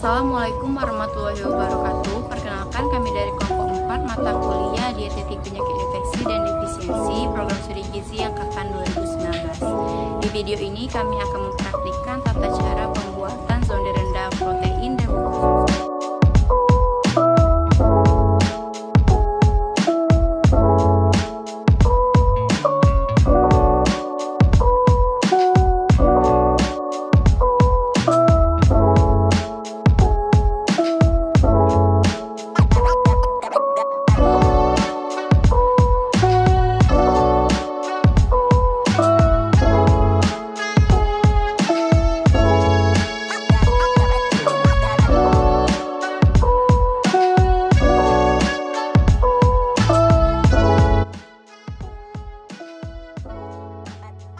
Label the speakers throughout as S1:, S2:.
S1: Assalamualaikum warahmatullahi wabarakatuh. Perkenalkan, kami dari kelompok 4 mata kuliah Dietetik Penyakit Infeksi dan Defisiensi Program Studi Gizi angkatan 2019. Di video ini kami akan mempraktikkan tata cara pembuatan zona rendah protein dan bubuk susu.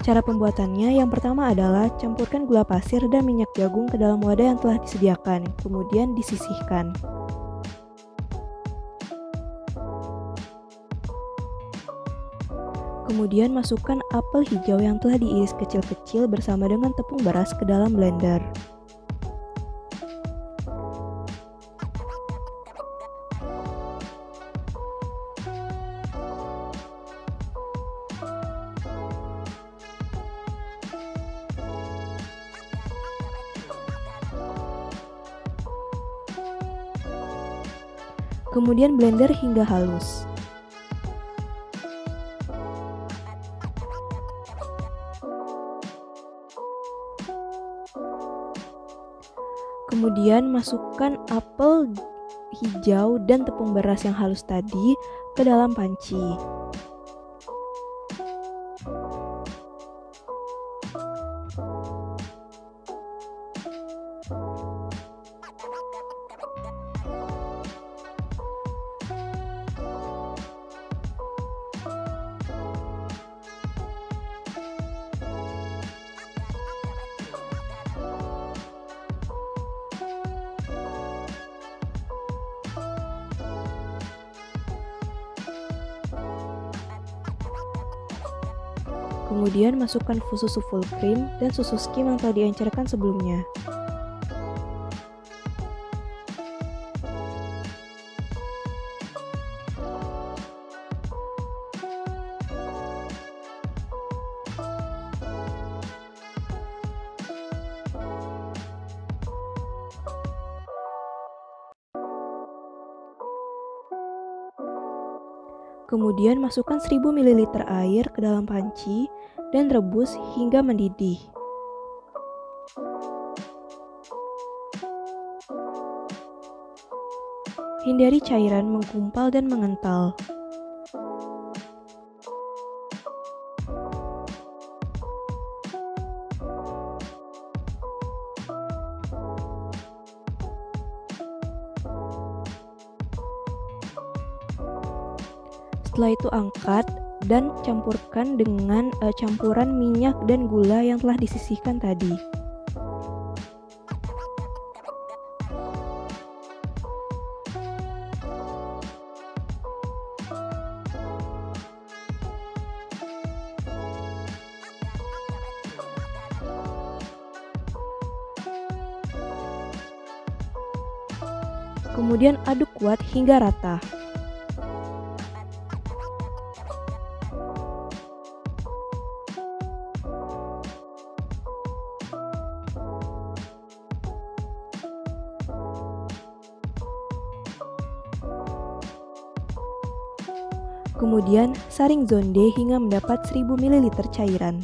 S2: Cara pembuatannya yang pertama adalah campurkan gula pasir dan minyak jagung ke dalam wadah yang telah disediakan, kemudian disisihkan. Kemudian masukkan apel hijau yang telah diiris kecil-kecil bersama dengan tepung beras ke dalam blender. Kemudian blender hingga halus. Kemudian masukkan apel hijau dan tepung beras yang halus tadi ke dalam panci. Kemudian masukkan susu full cream dan susu skim yang telah diencerkan sebelumnya. Kemudian masukkan 1000 ml air ke dalam panci dan rebus hingga mendidih. Hindari cairan menggumpal dan mengental. Setelah itu angkat dan campurkan dengan campuran minyak dan gula yang telah disisihkan tadi. Kemudian aduk kuat hingga rata. Kemudian saring zonde hingga mendapat 1000 ml cairan.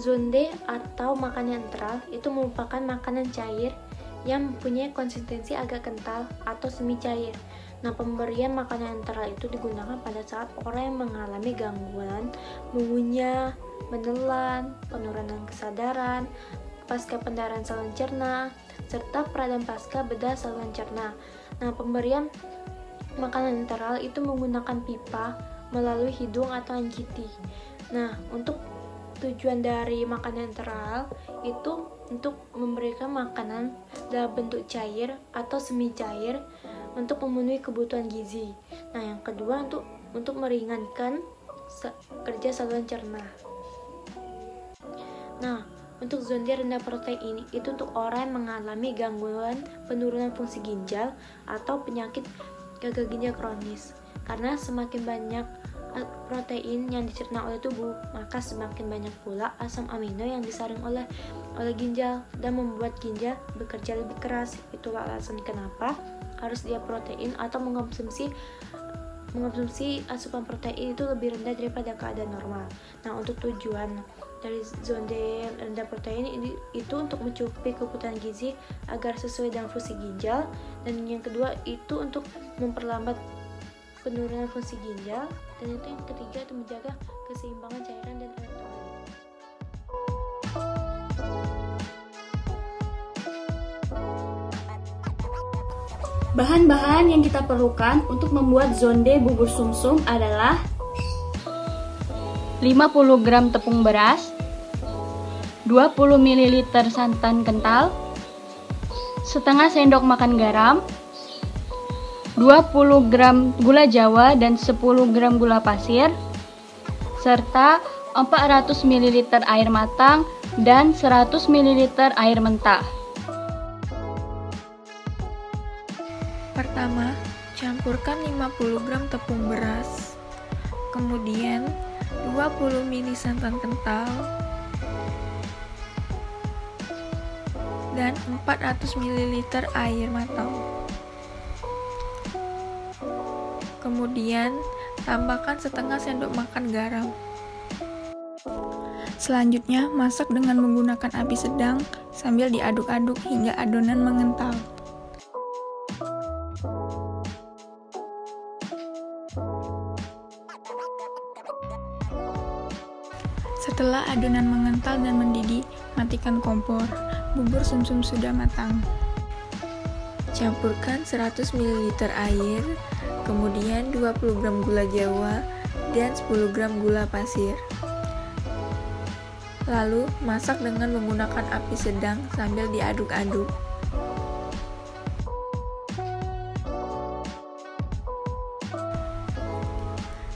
S3: Zonde atau makanan netral itu merupakan makanan cair yang mempunyai konsistensi agak kental atau semi cair. Nah, pemberian makanan netral itu digunakan pada saat orang yang mengalami gangguan mengunyah, menelan, penurunan kesadaran, pasca pendarahan saluran cerna, serta peradaan pasca bedah saluran cerna. Nah, pemberian makanan netral itu menggunakan pipa melalui hidung atau anjiti. Nah, untuk tujuan dari makanan netral itu untuk memberikan makanan dalam bentuk cair atau semi cair untuk memenuhi kebutuhan gizi. Nah, yang kedua untuk meringankan kerja saluran cerna. Nah, untuk zonde rendah protein itu untuk orang yang mengalami gangguan penurunan fungsi ginjal atau penyakit gagal ginjal kronis. Karena semakin banyak protein yang dicerna oleh tubuh, maka semakin banyak pula asam amino yang disaring oleh ginjal dan membuat ginjal bekerja lebih keras. Itulah alasan kenapa harus dia protein atau mengonsumsi asupan protein itu lebih rendah daripada keadaan normal. Nah, untuk tujuan dari zonde rendah protein ini itu untuk mencukupi kebutuhan gizi agar sesuai dengan fungsi ginjal, dan yang kedua itu untuk memperlambat penurunan fungsi ginjal, dan itu yang ketiga itu menjaga keseimbangan cairan dan elektrolit.
S4: Bahan-bahan yang kita perlukan untuk membuat zonde bubur sumsum adalah 50 gram tepung beras, 20 ml santan kental, setengah sendok makan garam, 20 gram gula jawa dan 10 gram gula pasir, serta 400 ml air matang dan 100 ml air mentah.
S5: Pertama, campurkan 50 gram tepung beras, kemudian 20 ml santan kental, dan 400 ml air matang. Kemudian, tambahkan setengah sendok makan garam. Selanjutnya, masak dengan menggunakan api sedang sambil diaduk-aduk hingga adonan mengental. Setelah adonan mengental dan mendidih, matikan kompor. Bubur sumsum sudah matang. Campurkan 100 ml air, kemudian 20 gram gula jawa dan 10 gram gula pasir. Lalu, masak dengan menggunakan api sedang sambil diaduk-aduk.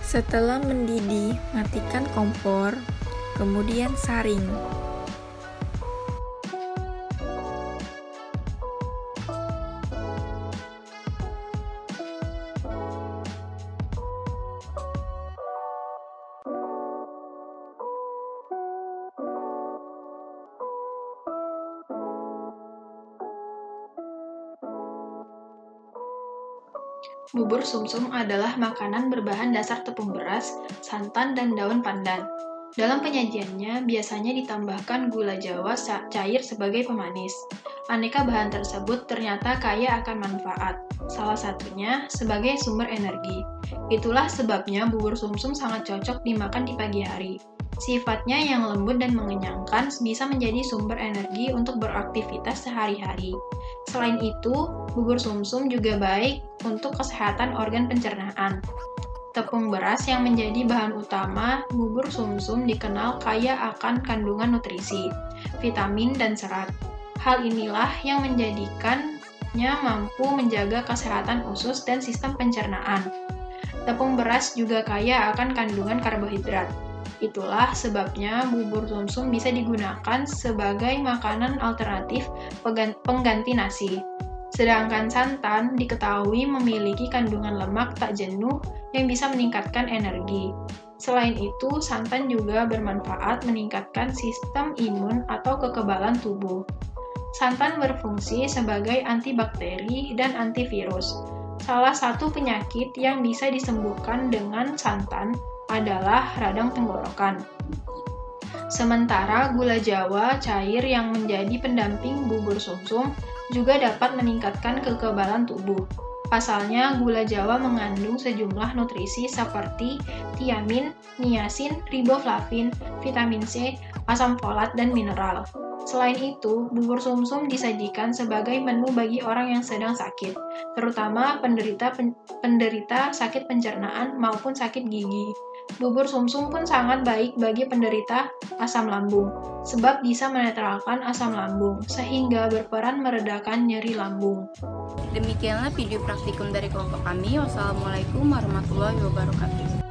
S5: Setelah mendidih, matikan kompor, kemudian saring.
S1: Bubur sumsum adalah makanan berbahan dasar tepung beras, santan, dan daun pandan. Dalam penyajiannya, biasanya ditambahkan gula jawa cair sebagai pemanis. Aneka bahan tersebut ternyata kaya akan manfaat, salah satunya sebagai sumber energi. Itulah sebabnya bubur sumsum sangat cocok dimakan di pagi hari. Sifatnya yang lembut dan mengenyangkan bisa menjadi sumber energi untuk beraktivitas sehari-hari. Selain itu, bubur sumsum juga baik untuk kesehatan organ pencernaan. Tepung beras yang menjadi bahan utama bubur sumsum dikenal kaya akan kandungan nutrisi, vitamin, dan serat. Hal inilah yang menjadikannya mampu menjaga kesehatan usus dan sistem pencernaan. Tepung beras juga kaya akan kandungan karbohidrat. Itulah sebabnya bubur sumsum bisa digunakan sebagai makanan alternatif pengganti nasi. Sedangkan santan diketahui memiliki kandungan lemak tak jenuh yang bisa meningkatkan energi. Selain itu, santan juga bermanfaat meningkatkan sistem imun atau kekebalan tubuh. Santan berfungsi sebagai antibakteri dan antivirus. Salah satu penyakit yang bisa disembuhkan dengan santan adalah radang tenggorokan.
S6: Sementara gula Jawa cair yang menjadi pendamping bubur sumsum juga dapat meningkatkan kekebalan tubuh. Pasalnya, gula Jawa mengandung sejumlah nutrisi seperti tiamin, niasin, riboflavin, vitamin C, asam folat, dan mineral. Selain itu, bubur sumsum disajikan sebagai menu bagi orang yang sedang sakit, terutama penderita sakit pencernaan maupun sakit gigi. Bubur sumsum pun sangat baik bagi penderita asam lambung, sebab bisa menetralkan asam lambung, sehingga berperan meredakan nyeri lambung.
S1: Demikianlah video praktikum dari kelompok kami. Wassalamualaikum warahmatullahi wabarakatuh.